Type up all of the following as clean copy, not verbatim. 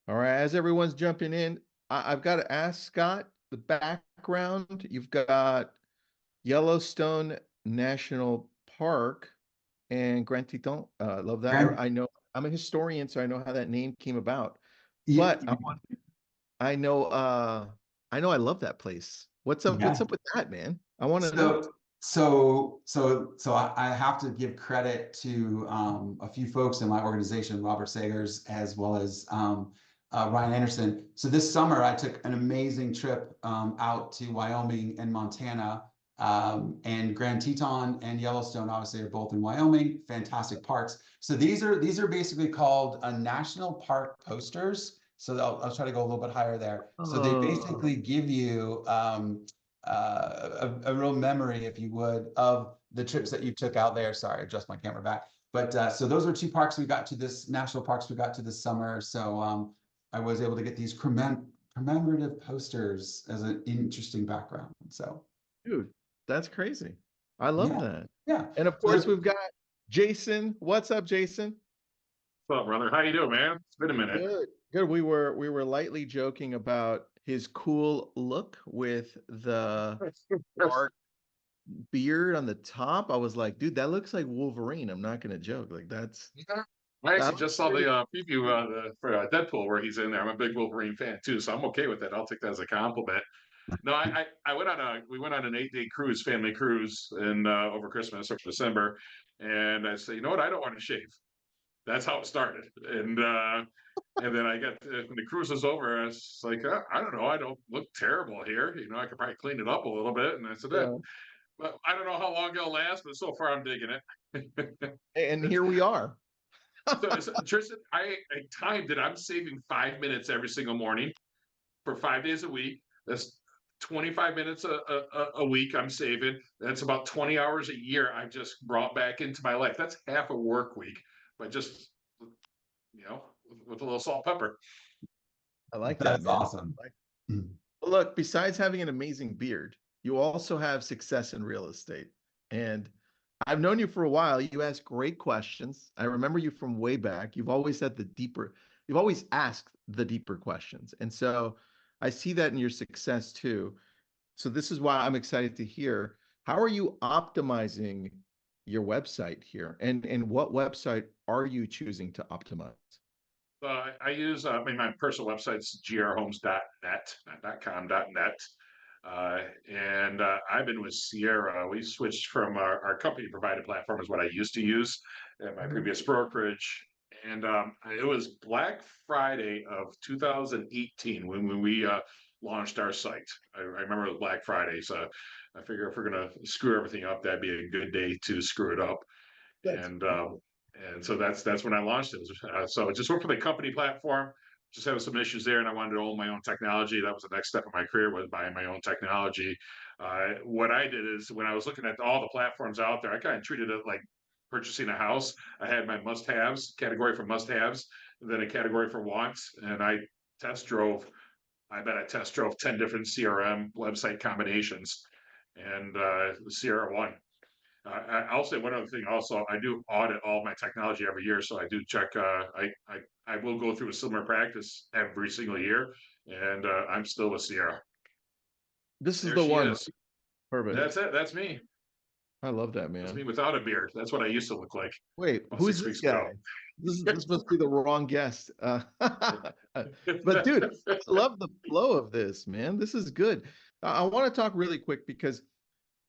All right, as everyone's jumping in, I've got to ask Scott the background. You've got Yellowstone National Park and Grand Teton. Love that. And I know I'm a historian, so I know how that name came about. y- But I know I know I love that place. What's up? What's yeah, up with that, man? I want to know. so I have to give credit to a few folks in my organization, Robert Sagers, as well as Ryan Anderson. So this summer, I took an amazing trip out to Wyoming and Montana, and Grand Teton and Yellowstone. Obviously, are both in Wyoming. Fantastic parks. So these are basically called national park posters. So I'll try to go a little bit higher there. So they Oh, basically give you a real memory, if you would, of the trips that you took out there. Sorry, adjust my camera back. But so those are two parks we got to this national parks we got to this summer. So I was able to get these commemorative posters as an interesting background. So dude, that's crazy. I love yeah, that. yeah. And of course, So we've got Jason. What's up, Jason? What's up, brother? How you doing, man? It's been a minute. Good. Good. We were lightly joking about his cool look with the dark beard on the top. I was like, dude, that looks like Wolverine. I'm not gonna joke. Like I that actually looks just saw pretty. the preview for Deadpool where he's in there. I'm a big Wolverine fan too, so I'm okay with that. I'll take that as a compliment. No, I went on a we went on an 8-day cruise, family cruise, in over Christmas or December, and I said, you know what? I don't want to shave. That's how it started, and then I got when the cruise was over, I was like, I don't know, I don't look terrible here. You know, I could probably clean it up a little bit, and I said, Yeah. well, I don't know how long it'll last, but so far I'm digging it. And here we are. So Tristan, I timed it. I'm saving 5 minutes every single morning for 5 days a week. That's 25 minutes a week I'm saving. That's about 20 hours a year I've just brought back into my life. That's half a work week, but just, with a little salt pepper. I like that, that's man. awesome. Look, besides having an amazing beard, you also have success in real estate. And I've known you for a while. You ask great questions. I remember you from way back. You've always asked the deeper questions. And so I see that in your success too. So this is why I'm excited to hear, how are you optimizing your website here? And what website are you choosing to optimize? I use my personal website's grhomes.net, not .com.net. And I've been with Sierra. We switched from our company provided platform is what I used to use at my previous brokerage. And it was Black Friday of 2018 when we launched our site. I remember it was Black Friday. So I figure if we're going to screw everything up, that'd be a good day to screw it up. That's And so that's when I launched it. So I just worked for the company platform, just having some issues there, and I wanted to own my own technology. That was the next step of my career, was buying my own technology. What I did is, when I was looking at all the platforms out there, I kind of treated it like purchasing a house. I had my must-haves category for must-haves, and then a category for wants, and test drove. I bet I test drove 10 different CRM website combinations, and Sierra won. I'll say one other thing also. I do audit all my technology every year, so I do check. I will go through a similar practice every single year, and I'm still with Sierra. this is There the she one, right? is. Perfect. That's it. That's me. I love that, That's me man. without a beard. That's what I used to look like Wait, about who's six this weeks guy? ago. This must be the wrong guest. But dude, I love the flow of this, man. This is good. I want to talk really quick because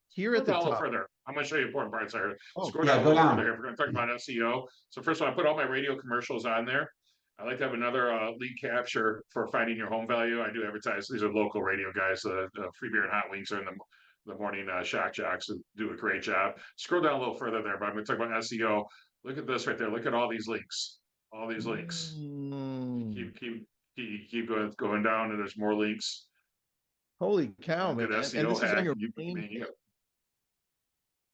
here Scroll at the down a little top. further. I'm going to show you important parts here. Oh, Scroll down Yeah, a go little further down. here. If we're going to talk about SEO. So first of all, I put all my radio commercials on there. I like to have another lead capture for finding your home value. I do advertise. These are local radio guys. Free beer and hot wings are in the morning shock jocks who do a great job. Scroll down a little further there, but I'm going to talk about SEO. Look at this right there. Look at all these links. All these links. mm, Keep going down, and there's more links. holy cow, Good man. And SEO this is on hack. your main.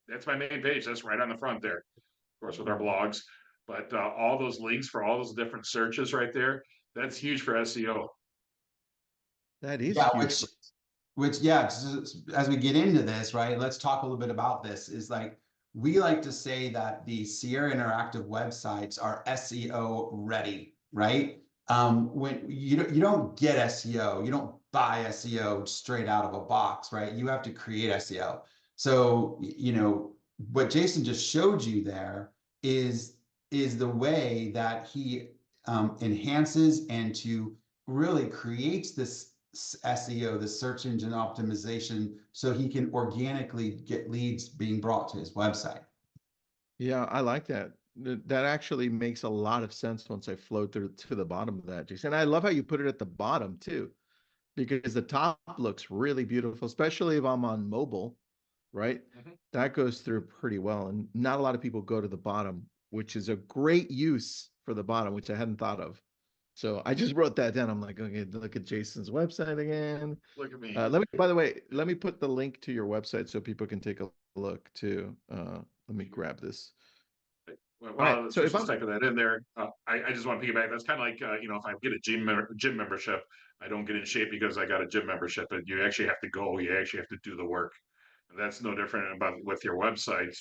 That's my main page. That's right on the front there. Of course, with our blogs, but all those links for all those different searches right there, that's huge for SEO. That is Yeah, huge. which yeah, as we get into this, right, let's talk a little bit about this. Is like, we like to say that the Sierra Interactive websites are SEO ready, right? when you don't get SEO, you don't buy SEO straight out of a box, right? You have to create SEO. So, what Jason just showed you there is the way that he enhances and to really creates this SEO, the search engine optimization, so he can organically get leads being brought to his website. Yeah, I like that. That actually makes a lot of sense once I flow through to the bottom of that, Jason. I love how you put it at the bottom too, because the top looks really beautiful, especially if I'm on mobile, right? Mhm. That goes through pretty well. And not a lot of people go to the bottom, which is a great use for the bottom, which I hadn't thought of. So I just wrote that down. I'm like, okay, look at Jason's website again. Look at me. By the way, let me put the link to your website so people can take a look too. Let me grab this. All right. Well, So if Tristan's I'm, typing that in there. I just want to piggyback. That's kind of like, if I get a gym membership, I don't get in shape because I got a gym membership, but you actually have to go. You actually have to do the work. And that's no different about with your website.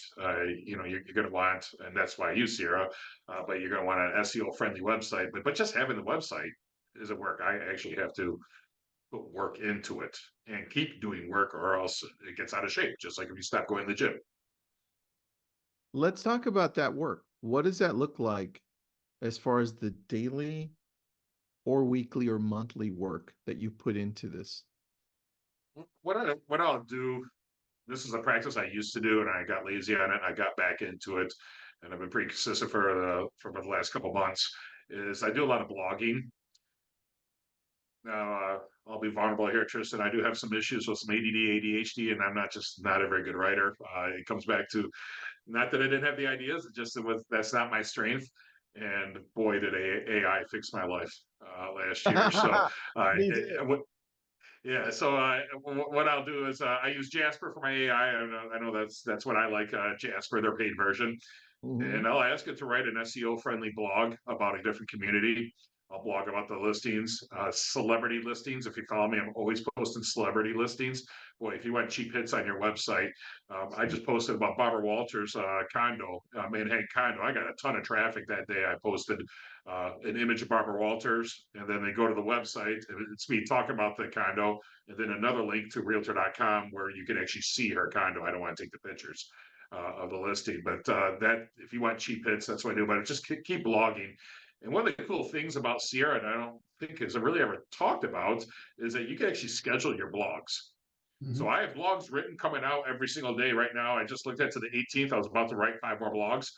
You're going to want, and that's why I use Sierra, but you're going to want an SEO friendly website. But just having the website isn't work. I actually have to put work into it and keep doing work, or else it gets out of shape. Just like if you stop going to the gym. let's talk about that work. What does that look like as far as the daily or weekly or monthly work that you put into this? What I'll do, this is a practice I used to do, and I got lazy on it. I got back into it, and I've been pretty consistent for the last couple months. Is I do a lot of blogging. Now, I'll be vulnerable here, Tristan. I do have some issues with some ADD, ADHD, and I'm not a very good writer. It comes back to not that I didn't have the ideas, it just that's not my strength. And boy, did AI fix my life last year. So, Me too. yeah. So what I'll do is I use Jasper for my AI. I know that's what I like. Jasper, their paid version, Mhm. and I'll ask it to write an SEO friendly blog about a different community. I'll blog about the listings, celebrity listings. If you follow me, I'm always posting celebrity listings. Boy, if you want cheap hits on your website, I just posted about Barbara Walters' condo, Manhattan condo. I got a ton of traffic that day. I posted an image of Barbara Walters, and then they go to the website, and it's me talking about the condo, and then another link to realtor.com where you can actually see her condo. I don't want to take the pictures of the listing. But that, if you want cheap hits, that's what I do. But just keep blogging. And one of the cool things about Sierra, and I don't think is really ever talked about, is that you can actually schedule your blogs. So Mhm. I have blogs written coming out every single day right now. I just looked at to the 18th. I was about to write 5 more blogs.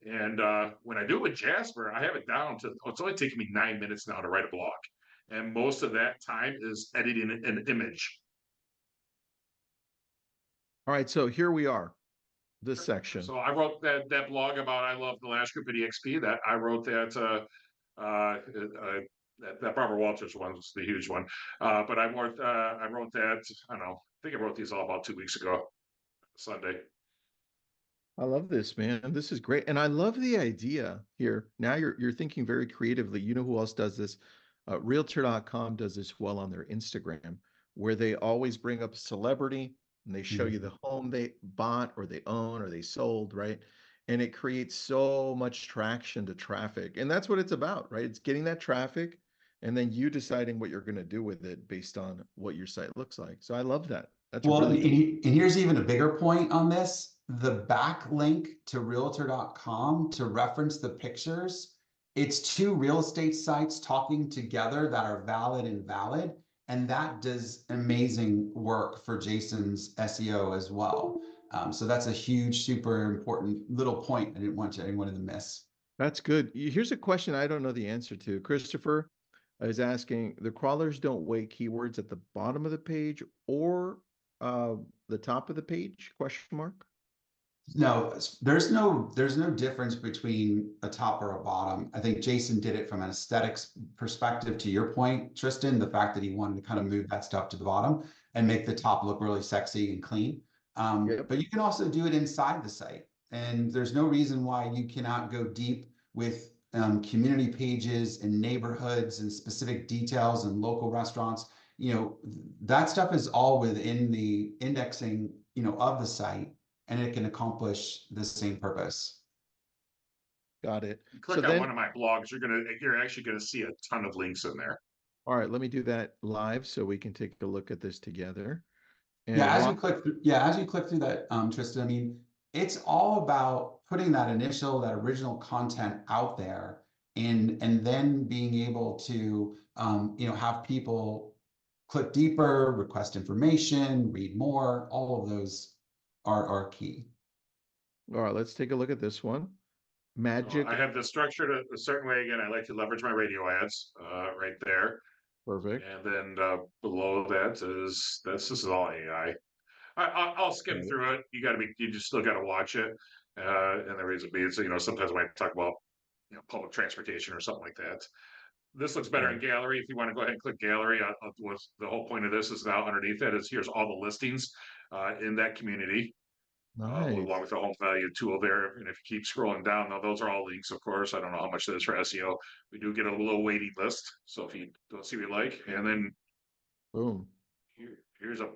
And when I do it with Jasper, I have it down to, it's only taking me 9 minutes now to write a blog. And most of that time is editing an image. All right. So here we are, this Sure. section. So I wrote that blog about I love the Lash Group at EXP. That I wrote that that Barbara Walters one was the huge one. But I wrote that, I don't know. I think I wrote these all about 2 weeks ago, Sunday. I love this, man. This is great. And I love the idea here. Now you're thinking very creatively. You know who else does this? Realtor.com does this well on their Instagram, where they always bring up a celebrity and they show you Mhm. the home they bought or they own or they sold, right? And it creates so much traction to traffic. And that's what it's about, right? It's getting that traffic and then you deciding what you're going to do with it based on what your site looks like. So I love that. That's Well, really cool. and here's even a bigger point on this. The backlink to realtor.com to reference the pictures, it's two real estate sites talking together that are valid and valid. And that does amazing work for Jason's SEO as well. So that's a huge, super important little point I didn't want anyone to miss. That's good. Here's a question I don't know the answer to. Christopher is asking, the crawlers don't weigh keywords at the bottom of the page or the top of the page? Question mark. No, there's no difference between a top or a bottom. I think Jason did it from an aesthetics perspective. To your point, Tristan, the fact that he wanted to kind of move that stuff to the bottom and make the top look really sexy and clean. Yep. But you can also do it inside the site, and there's no reason why you cannot go deep with community pages and neighborhoods and specific details and local restaurants. That stuff is all within the indexing, of the site, and it can accomplish the same purpose. Got it. Click So on one then, of my blogs, you're actually gonna see a ton of links in there. all right, let me do that live so we can take a look at this together. Yeah, And as you while, click through, yeah, as you click through that, Tristan, I mean, it's all about putting that original content out there and then being able to, have people click deeper, request information, read more. All of those are key. all right, let's take a look at this one. So I Magic, have this structured a certain way. Again, I like to leverage my radio ads, right there. perfect. And then, below that this is all AI. I'll skim Got it. through it. You just still gotta watch it. And the reason being, so, sometimes when I talk about, public transportation or something like that. This looks better in Right. gallery. If you want to go ahead and click gallery, what's the whole point of this is now underneath it is here's all the listings, in that community, along Nice. with the home value tool there. And if you keep scrolling down, now those are all links, of course. I don't know how much that is for SEO. We do get a little waiting list. So if you don't see what you like, and then Boom. here's a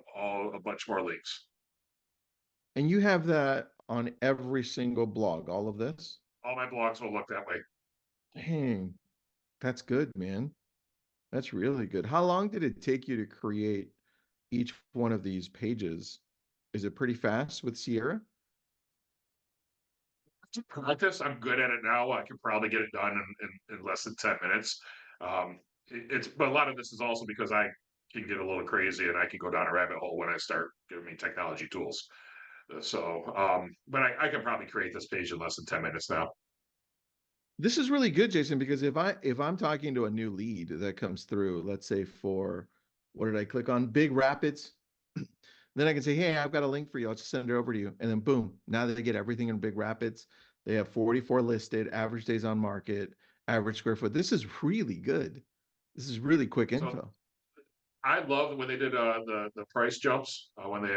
bunch more links. And you have that on every single blog, all of this? All my blogs will look that way. Dang, that's good, man. That's really good. How long did it take you to create each one of these pages? Is it pretty fast with Sierra? To practice, I'm good at it now. I can probably get it done in less than 10 minutes. But a lot of this is also because I can get a little crazy and I can go down a rabbit hole when I start giving me technology tools. But I can probably create this page in less than 10 minutes now. This is really good, Jason, because if I'm talking to a new lead that comes through, let's say for what did I click on? Big Rapids. Then I can say, hey, I've got a link for you. I'll just send it over to you. And then boom, now they get everything in Big Rapids. They have 44 listed, average days on market, average square foot. This is really good. This is really quick So info. I loved when they did the price jumps when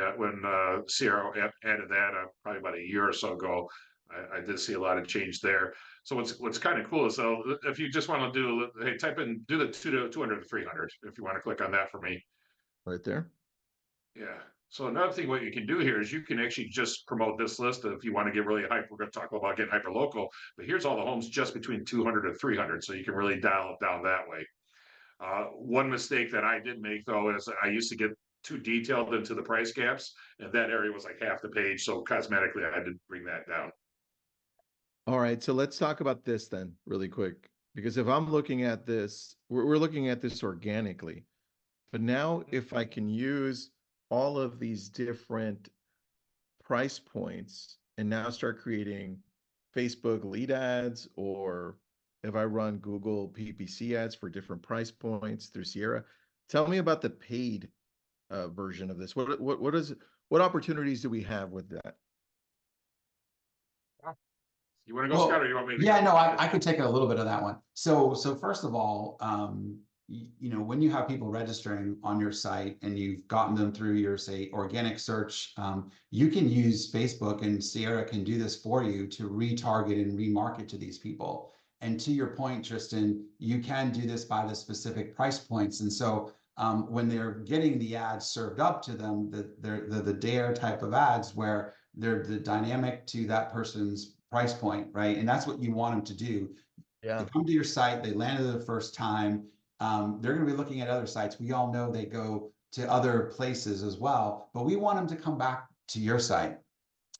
Sierra added that probably about a year or so ago. I did see a lot of change there. So what's kind of cool is though if you just want to do the 200 to 300 if you want to click on that for me. Right there. Yeah. So another thing, what you can do here is you can actually just promote this list if you want to get really hype. We're going to talk about getting hyper local, but here's all the homes just between 200 and 300. So you can really dial it down that way. One mistake that I did make though is I used to get too detailed into the price gaps, and that area was like half the page. So cosmetically, I did bring that down. All right, so let's talk about this then really quick. Because if I'm looking at this, we're looking at this organically. But now if I can use all of these different price points and now start creating Facebook lead ads, or if I run Google PPC ads for different price points through Sierra, tell me about the paid version of this. What opportunities do we have with that? You want to go, Scott, or Well, you want me to yeah, go? no, I could take a little bit of that one. So first of all, when you have people registering on your site and you've gotten them through your, say, organic search, you can use Facebook, and Sierra can do this for you to retarget and remarket to these people. And to your point, Tristan, you can do this by the specific price points. And so when they're getting the ads served up to them, they're the DARE type of ads where they're the dynamic to that person's price point, right? And that's what you want them to do. They Yeah. come to your site, they landed the first time. They're going to be looking at other sites. We all know they go to other places as well, but we want them to come back to your site.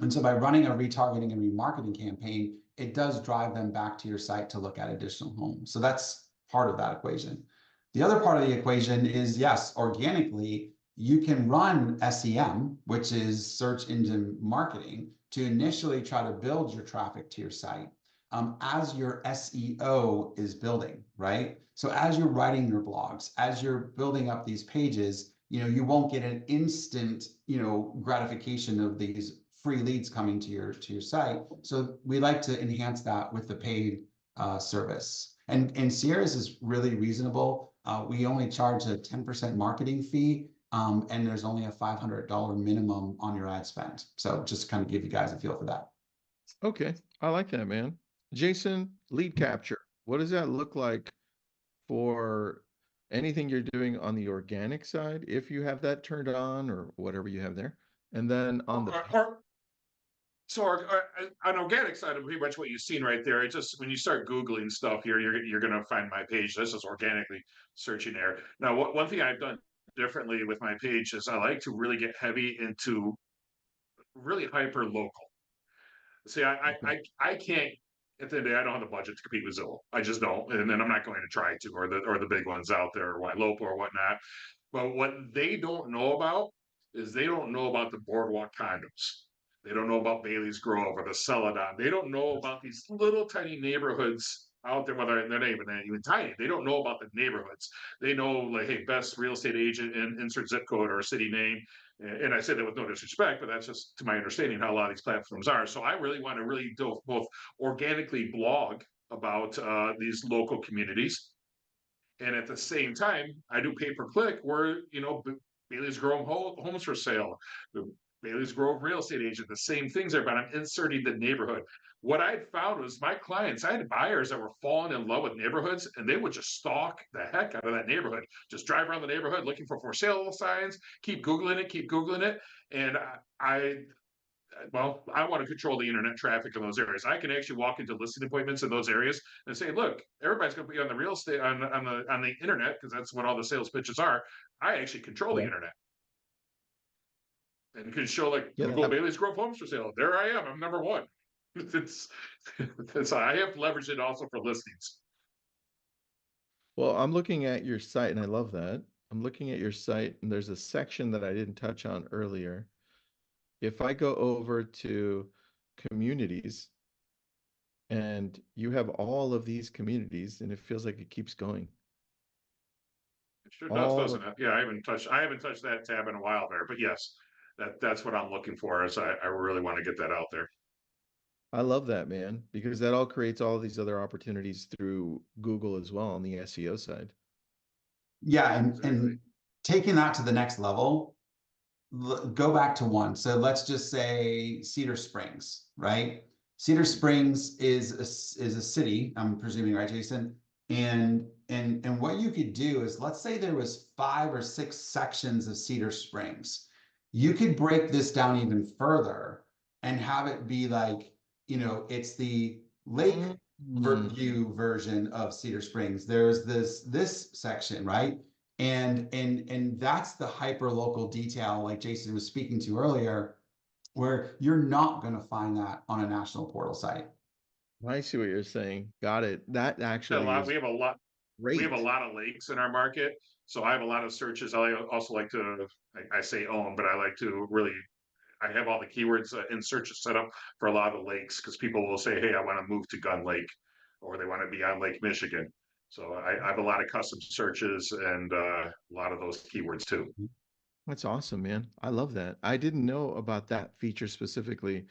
And so by running a retargeting and remarketing campaign, it does drive them back to your site to look at additional homes. So that's part of that equation. The other part of the equation is, yes, organically, you can run SEM, which is search engine marketing, to initially try to build your traffic to your site as your SEO is building, right? So as you're writing your blogs, as you're building up these pages, you won't get an instant, gratification of these free leads coming to your site. So we like to enhance that with the paid service. And Sierra's is really reasonable. We only charge a 10% marketing fee, and there's only a $500 minimum on your ad spend. So just kind of give you guys a feel for that. Okay, I like that, man. Jason, lead capture. What does that look like for anything you're doing on the organic side, if you have that turned on or whatever you have there? And then on the So on organic side, pretty much what you've seen right there. It just when you start Googling stuff here, you're going to find my page. This is organically searching there. Now, one thing I've done differently with my page is I like to really get heavy into really hyper local. See, Okay. I can't. At the end of the day, I don't have the budget to compete with Zillow. I just don't, and then I'm not going to try to, or the big ones out there, or Lopo or whatnot. But what they don't know about is they don't know about the boardwalk condos. They don't know about Bailey's Grove or the Celadon. They don't know about these little tiny neighborhoods out there, whether they're not even tiny. They don't know about the neighborhoods. They know, like, hey, best real estate agent in insert zip code or city name. And I say that with no disrespect, but that's just to my understanding how a lot of these platforms are. So I really want to really do both organically blog about these local communities, and at the same time, I do pay per click where, Bailey's Grove homes for sale, the Bailey's Grove real estate agent, the same things there, but I'm inserting the neighborhood. What I found was my clients, I had buyers that were falling in love with neighborhoods, and they would just stalk the heck out of that neighborhood, just drive around the neighborhood looking for sale signs, keep Googling it. And well, I want to control the internet traffic in those areas. I can actually walk into listing appointments in those areas and say, look, everybody's going to be on the real estate on the internet because that's what all the sales pitches are. I actually control the Yeah. internet and can show like Yeah. Google Bailey's Grove homes for sale. There I am. I'm number one. It's I have leveraged it also for listings. Well, I'm looking at your site and I love that. I'm looking at your site and there's a section that I didn't touch on earlier. If I go over to communities and you have all of these communities and it feels like it keeps going. It sure does, All of, doesn't it? Yeah, I haven't touched that tab in a while there, but yes, that's what I'm looking for. Is I really want to get that out there. I love that, man, because that all creates all these other opportunities through Google as well on the SEO side. Yeah, and Exactly. taking that to the next level, go back to one. So let's just say Cedar Springs, right? Cedar Springs is a city, I'm presuming, right, Jason? And what you could do is, let's say there was 5 or 6 sections of Cedar Springs. You could break this down even further and have it be like, it's the lake view version of Cedar Springs. There's this section, right? And that's the hyper local detail, like Jason was speaking to earlier, where you're not going to find that on a national portal site. I see what you're saying. Got it. That A actually lot. is We have a great. lot of lakes in our market, so I have a lot of searches. I also like to, I say own, but I like to really. I have all the keywords in searches set up for a lot of the lakes because people will say, "Hey, I want to move to Gun Lake," or they want to be on Lake Michigan. So I have a lot of custom searches and a lot of those keywords too. That's awesome, man. I love that. I didn't know about that feature specifically.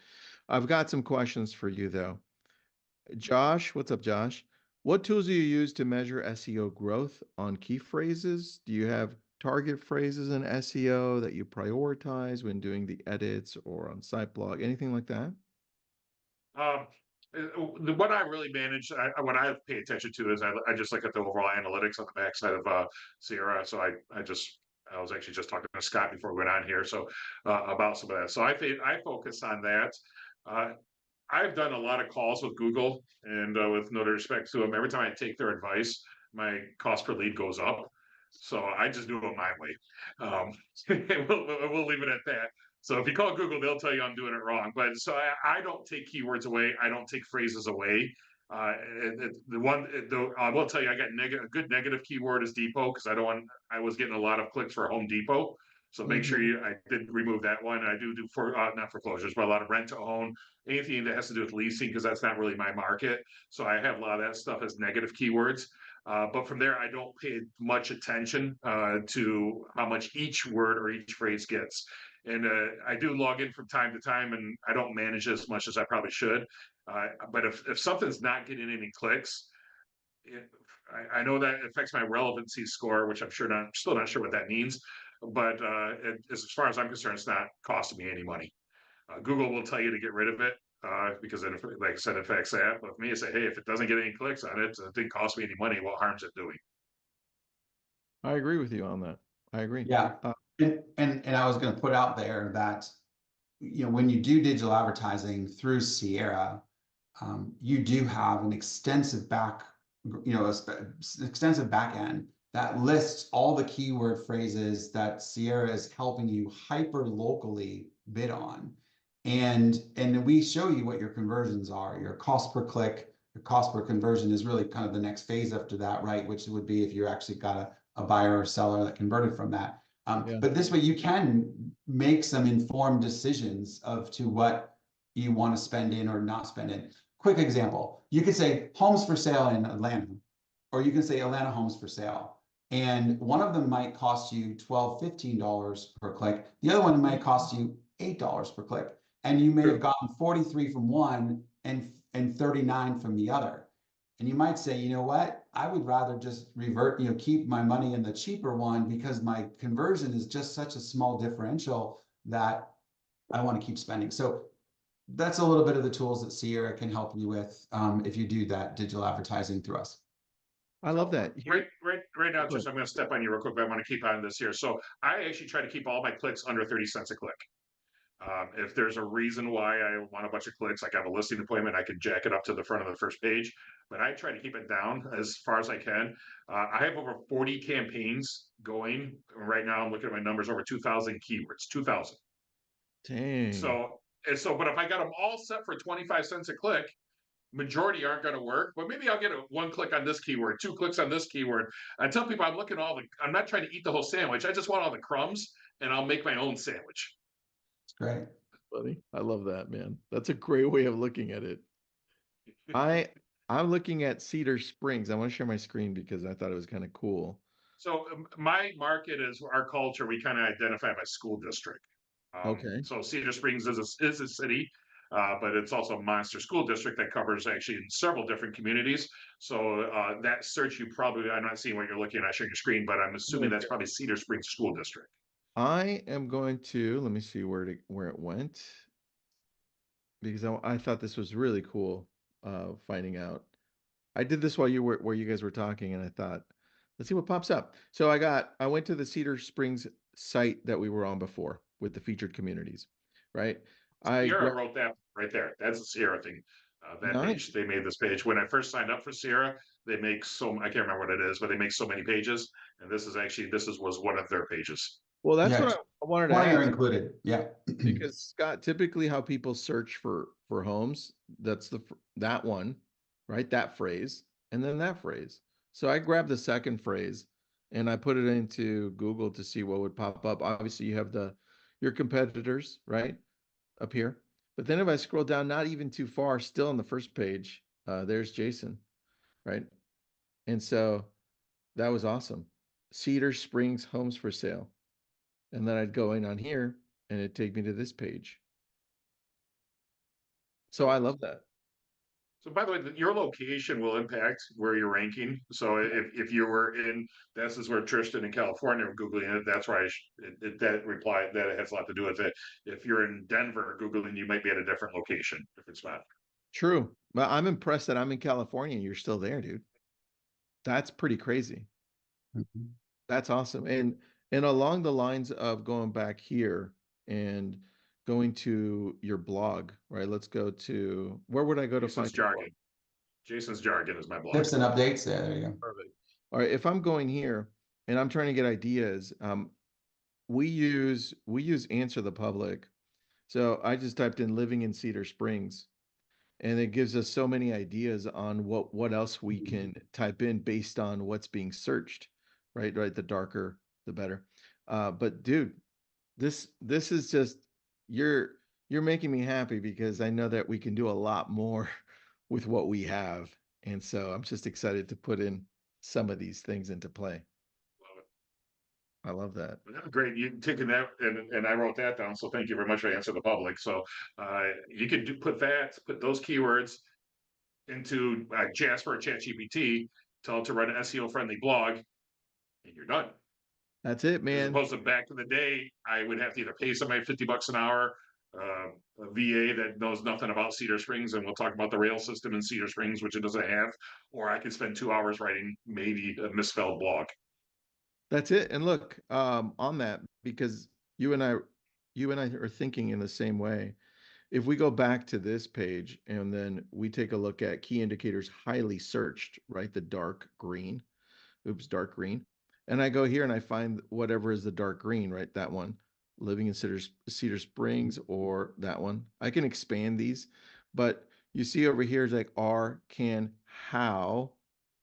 I've got some questions for you though. Josh, what's up, Josh? What tools do you use to measure SEO growth on key phrases? Do you have target phrases in SEO that you prioritize when doing the edits or on site blog, anything like that? Um, what I really manage, what I pay attention to is I just look at the overall analytics on the backside of Sierra. So I was actually just talking to Scott before we went on here, so about some of that. So I focus on that. Uh, I've done a lot of calls with Google, and with no respect to them, every time I take their advice, my cost per lead goes up. So I just do it my way. We'll leave it at that. So if you call Google, they'll tell you I'm doing it wrong. But so I don't take keywords away. I don't take phrases away. I will tell you, I got a good negative keyword is Depot because I was getting a lot of clicks for Home Depot. So make sure I did remove that one. I do for not foreclosures, but a lot of rent to own, anything that has to do with leasing because that's not really my market. So I have a lot of that stuff as negative keywords. But from there, I don't pay much attention to how much each word or each phrase gets. And I do log in from time to time, and I don't manage as much as I probably should. But if something's not getting any clicks, I know that affects my relevancy score, which I'm still not sure what that means. But as far as I'm concerned, it's not costing me any money. Google will tell you to get rid of it because then, like I said, it affects that. But for me, I say, hey, if it doesn't get any clicks on it, it didn't cost me any money. What harm's it doing? I agree with you on that. I agree. Yeah. Uh, And I was going to put out there that when you do digital advertising through Sierra, you do have an extensive extensive back end that lists all the keyword phrases that Sierra is helping you hyper locally bid on. And we show you what your conversions are, your cost per click, your cost per conversion is really kind of the next phase after that, right? Which would be if you actually got a buyer or seller that converted from that. But this way you can make some informed decisions of to what you want to spend in or not spend in. Quick example, you could say homes for sale in Atlanta, or you can say Atlanta homes for sale. And one of them might cost you $12, $15 per click. The other one might cost you $8 per click. And you may have gotten 43 from one and 39 from the other. And you might say, you know what, I would rather just revert, keep my money in the cheaper one because my conversion is just such a small differential that I want to keep spending. So that's a little bit of the tools that Sierra can help you with if you do that digital advertising through us. I love that. Right now, just I'm going to step on you real quick, but I want to keep on this here. So I actually try to keep all my clicks under 30 cents a click. If there's a reason why I want a bunch of clicks, like I have a listing appointment, I can jack it up to the front of the first page, but I try to keep it down as far as I can. I have over 40 campaigns going right now. I'm looking at my numbers, over 2,000 keywords, 2,000. Dang. So, but if I got them all set for 25 cents a click, majority aren't going to work, but maybe I'll get one click on this keyword, 2 clicks on this keyword. I tell people I'm looking at I'm not trying to eat the whole sandwich. I just want all the crumbs and I'll make my own sandwich. Great. Buddy, I love that, man. That's a great way of looking at it. I'm looking at Cedar Springs. I want to share my screen because I thought it was kind of cool. So my market is our culture. We kind of identify by school district. Okay. So Cedar Springs is a city, but it's also a monster school district that covers actually several different communities. So that search I'm not seeing what you're looking at on your screen, but I'm assuming that's probably Cedar Springs School District. I am going to, let me see where it went, because I thought this was really cool, finding out. I did this while you guys were talking, and I thought, let's see what pops up. So I went to the Cedar Springs site that we were on before with the featured communities, right? Sierra wrote that right there. That's a Sierra thing. That Nice. page, they made this page. When I first signed up for Sierra, they make I can't remember what it is, but they make so many pages. And this was one of their pages. Well, that's what I wanted to ask. Included. Yeah. Because Scott, typically how people search for homes, that's that one, right? That phrase, and then that phrase. So I grabbed the second phrase and I put it into Google to see what would pop up. Obviously, you have your competitors, right? Up here. But then if I scroll down, not even too far, still on the first page, there's Jason, right? And so that was awesome. Cedar Springs homes for sale. And then I'd go in on here and it'd take me to this page. So I love that. So by the way, your location will impact where you're ranking. So if you were this is where Tristan in California were Googling it, that's why that has a lot to do with it. If you're in Denver Googling, you might be at a different location, different spot. True. But I'm impressed that I'm in California and you're still there, dude. That's pretty crazy. Mm-hmm. That's awesome. And along the lines of going back here and going to your blog, right? Let's go to, where would I go to find Jargon? Jason's Jargon is my blog. Tips and updates. Yeah, there you go. Perfect. All right. If I'm going here and I'm trying to get ideas, we use Answer the Public. So I just typed in living in Cedar Springs and it gives us so many ideas on what else we can type in based on what's being searched, right? Right. The darker, the better. But dude, this is just, you're making me happy because I know that we can do a lot more with what we have. And so I'm just excited to put in some of these things into play. Love it. I love that. Great. You taking that and I wrote that down. So thank you very much for Answer the Public. So you could put those keywords into Jasper or ChatGPT, tell it to run an SEO friendly blog, and you're done. That's it, man. As opposed to back in the day, I would have to either pay somebody $50 an hour, a VA that knows nothing about Cedar Springs, and we'll talk about the rail system in Cedar Springs, which it doesn't have, or I could spend 2 hours writing maybe a misspelled blog. That's it. And look, on that, because you and I you and I are thinking in the same way. If we go back to this page and then we take a look at key indicators highly searched, right? The dark green, oops, dark green. And I go here and I find whatever is the dark green, right? That one, living in Cedar Springs, or that one. I can expand these, but you see over here is like are, can, how,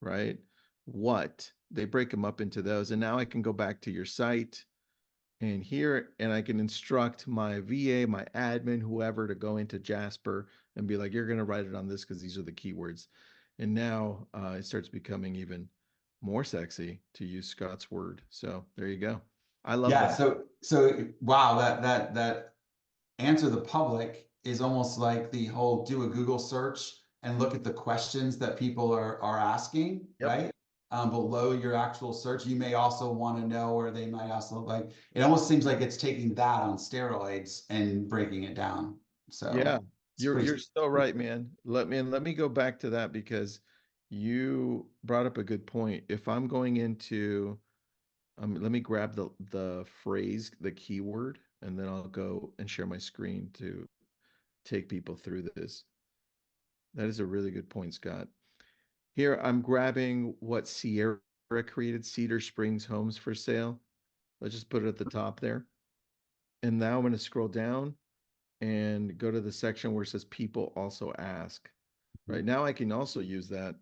right? What? They break them up into those. And now I can go back to your site and here, and I can instruct my VA, my admin, whoever to go into Jasper and be like, you're going to write it on this because these are the keywords. And now it starts becoming even more sexy to use Scott's word. So there you go. I love Yeah. that. So wow, that answer the public is almost like the whole do a Google search and look at the questions that people are asking, Yep. right? Below your actual search, you may also want to know, or they might also like, it almost seems like it's taking that on steroids and breaking it down. So Yeah, it's you're pretty, so right, man. Let me go back to that because you brought up a good point. If I'm going into let me grab the phrase, the keyword, and then I'll go and share my screen to take people through this. That is a really good point, Scott. Here, I'm grabbing what Sierra created, Cedar Springs Homes for Sale. Let's just put it at the top there. And now I'm going to scroll down and go to the section where it says people also ask. Right now, I can also use that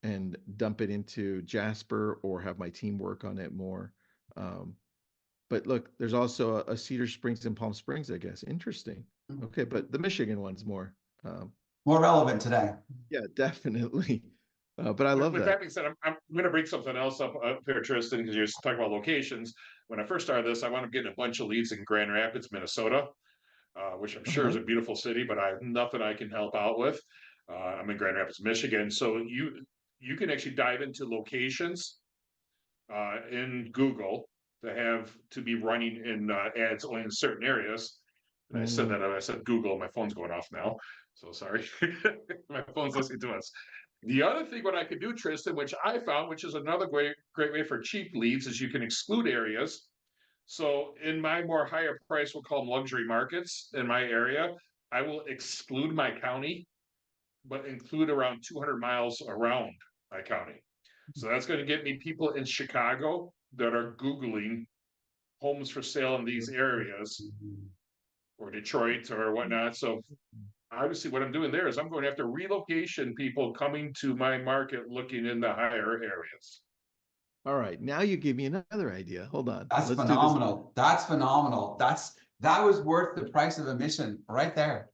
and dump it into Jasper or have my team work on it more. Um, But look, there's also a Cedar Springs and Palm Springs, I guess. Interesting. Okay, but the Michigan one's more. Um, more relevant today. yeah, definitely. But I love With that. that being said, I'm going to bring something else up here, Tristan, because you're talking about locations. When I first started this, I wound up getting a bunch of leads in Grand Rapids, Minnesota, which I'm sure Uh-huh. is a beautiful city, but I have nothing I can help out with. I'm in Grand Rapids, Michigan, so you can actually dive into locations in Google to have to be running in ads only in certain areas. And I said Mm, that I said Google. My phone's going off now, so sorry. My phone's listening to us. The other thing, what I could do, Tristan, which I found, which is another great way for cheap leads, is you can exclude areas. So in my more higher price, we'll call them luxury markets in my area, I will exclude my county, but include around 200 miles around my county. So that's going to get me people in Chicago that are Googling homes for sale in these areas, or Detroit or whatnot. So obviously what I'm doing there is I'm going after relocation people coming to my market looking in the higher areas. all right, now you give me another idea. Hold on. That's Let's do this. phenomenal. That's phenomenal. That was worth the price of admission right there.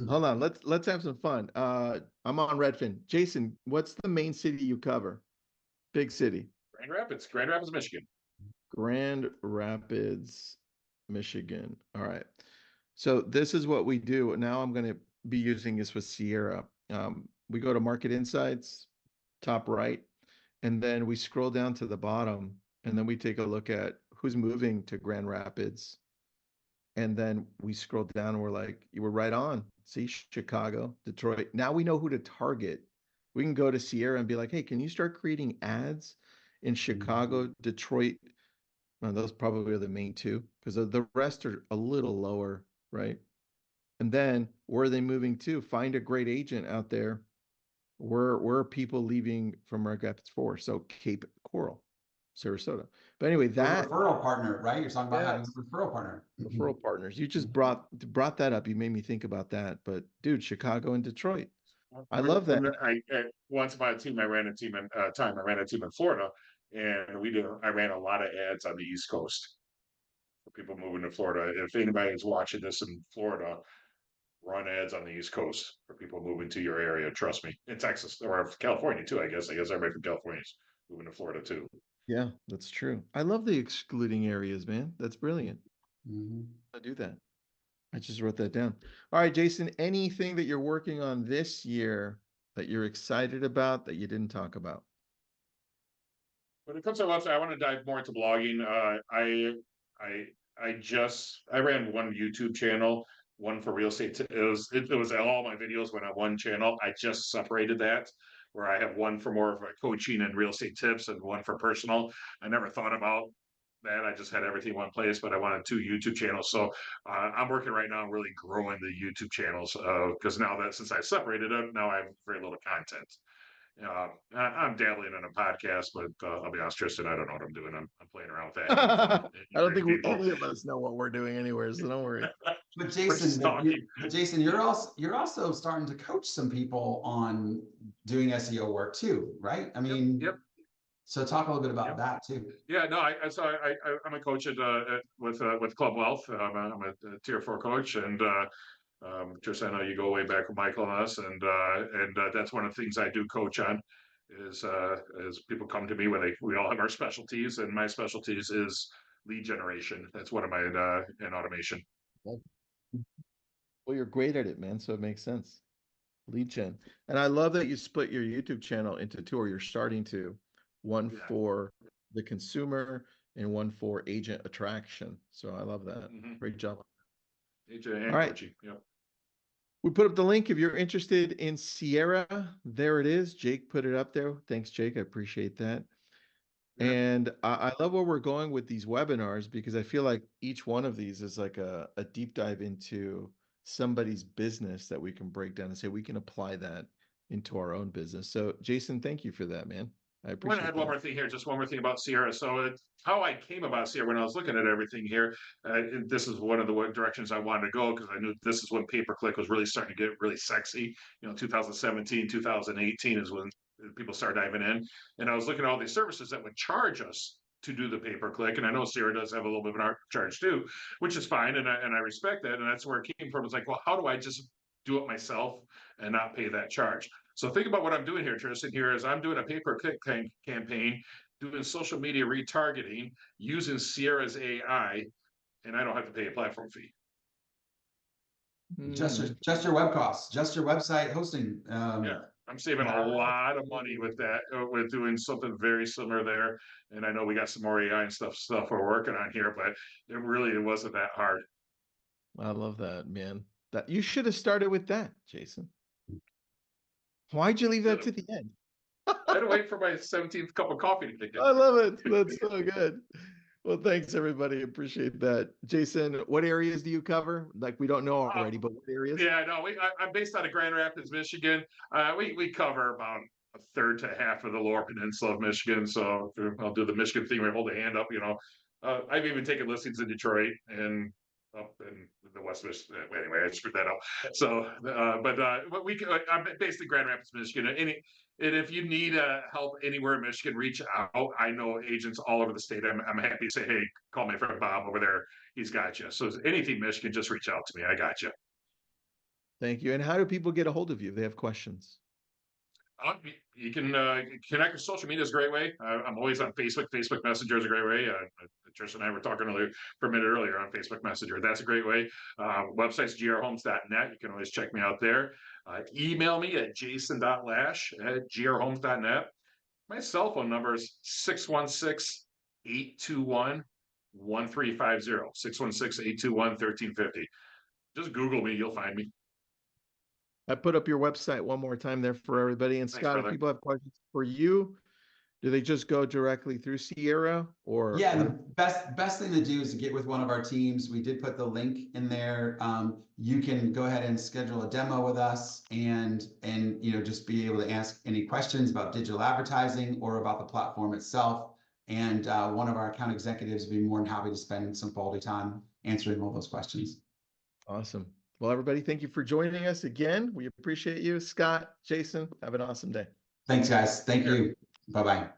Hold on. Let's have some fun. I'm on Redfin. Jason, what's the main city you cover? Big city. Grand Rapids, Michigan. Grand Rapids, Michigan. All right. So this is what we do. Now I'm going to be using this with Sierra. We go to Market Insights, top right, and then we scroll down to the bottom, and then we take a look at who's moving to Grand Rapids. And then we scroll down and we're like, you were right on. See, Chicago, Detroit. Now we know who to target. We can go to Sierra and be like, hey, can you start creating ads in Chicago, Detroit? Those probably are the main two because the rest are a little lower, right? And then where are they moving to? Find a great agent out there. Where are people leaving from Mark Rapids for? So Cape Coral, Sarasota. But anyway, A that referral partner, right? You're talking about having yes, a referral partner. referral partners. You just brought that up. You made me think about that. But dude, Chicago and Detroit. I love that. Once upon a team, I ran a team in time. I ran a team in Florida, and I ran a lot of ads on the East Coast for people moving to Florida. If anybody's watching this in Florida, run ads on the East Coast for people moving to your area. Trust me, in Texas or California too. I guess everybody from California is moving to Florida too. Yeah, that's true. I love the excluding areas, man. That's brilliant. Mhm. I do that. I just wrote that down. All right, Jason, anything that you're working on this year that you're excited about that you didn't talk about? When it comes to website, I want to dive more into blogging. I ran one YouTube channel, one for real estate. It was all my videos went on one channel. I just separated that, where I have one for more of a coaching and real estate tips and one for personal. I never thought about that. I just had everything in one place, but I wanted 2 YouTube channels. So I'm working right now, really growing the YouTube channels because now that since I separated them, now I have very little content. I'm dabbling in a podcast, but I'll be honest, Tristan, I don't know what I'm doing. I'm playing around with that. I don't think any of us know what we're doing anywhere, so don't worry. But Jason, you're also starting to coach some people on doing SEO work too, right? I mean, Yep. So talk a little bit about that too. Yeah, no, I'm a coach with Club Wealth. I'm a tier 4 coach, and Tristan, I know you go way back with Michael and us, and that's one of the things I do coach on. Is people come to me when we all have our specialties, and my specialties is lead generation. That's one of my in automation. Well, you're great at it, man. So it makes sense. Lead gen. And I love that you split your YouTube channel into 2, or you're starting to. One for the consumer and one for agent attraction. So I love that. Great job. Agent and all right. coaching. Yep. We put up the link if you're interested in Sierra. There it is. Jake put it up there. Thanks, Jake. I appreciate that. Yeah. And I love where we're going with these webinars, because I feel like each one of these is like a deep dive into somebody's business that we can break down and say we can apply that into our own business. So Jason, thank you for that, man. I appreciate it. One more thing here, just one more thing about Sierra. So how I came about Sierra when I was looking at everything here, this is one of the directions I wanted to go, because I knew this is when pay-per-click was really starting to get really sexy. 2017, 2018 is when people start diving in. And I was looking at all these services that would charge us to do the pay-per-click. And I know Sierra does have a little bit of an art charge too, which is fine. And I respect that. And that's where it came from. It's like, well, how do I just do it myself and not pay that charge? So think about what I'm doing here, Tristan. Here is I'm doing a pay-per-click campaign, doing social media retargeting, using Sierra's AI, and I don't have to pay a platform fee. Just your web costs, just your website hosting. Yeah, I'm saving a lot of money with that, with doing something very similar there. And I know we got some more AI and stuff we're working on here, but it wasn't that hard. I love that, man. That you should have started with that, Jason. Why'd you leave that to the end? I had to wait for my 17th cup of coffee to kick in. I love it. That's so good. Well, thanks, everybody. Appreciate that. Jason, what areas do you cover? Like, we don't know already, but what areas? Yeah, no, I'm based out of Grand Rapids, Michigan. We cover about a third to half of the Lower Peninsula of Michigan. So I'll do the Michigan thing where I hold a hand up, I've even taken listings in Detroit and up in the West Michigan. Anyway, I screwed that up. So, but I'm based in Grand Rapids, Michigan. And if you need help anywhere in Michigan, reach out. I know agents all over the state. I'm happy to say, hey, call my friend Bob over there. He's got you. So anything Michigan, just reach out to me. I got you. Thank you. And how do people get a hold of you if they have questions? You can connect with social media is a great way. I'm always on Facebook. Facebook Messenger is a great way. Tristan and I were talking for a minute earlier on Facebook Messenger. That's a great way. Website's grhomes.net. You can always check me out there. Email me at jason.lash@grhomes.net. My cell phone number is 616-821-1350. 616-821-1350. Just Google me. You'll find me. I put up your website one more time there for everybody. And Scott, if people have questions for you, do they just go directly through Sierra or? Yeah, the best thing to do is to get with one of our teams. We did put the link in there. You can go ahead and schedule a demo with us and just be able to ask any questions about digital advertising or about the platform itself. And one of our account executives would be more than happy to spend some quality time answering all those questions. Awesome. Well, everybody, thank you for joining us again. We appreciate you. Scott, Jason, have an awesome day. Thanks, guys. Thank you. Bye-bye.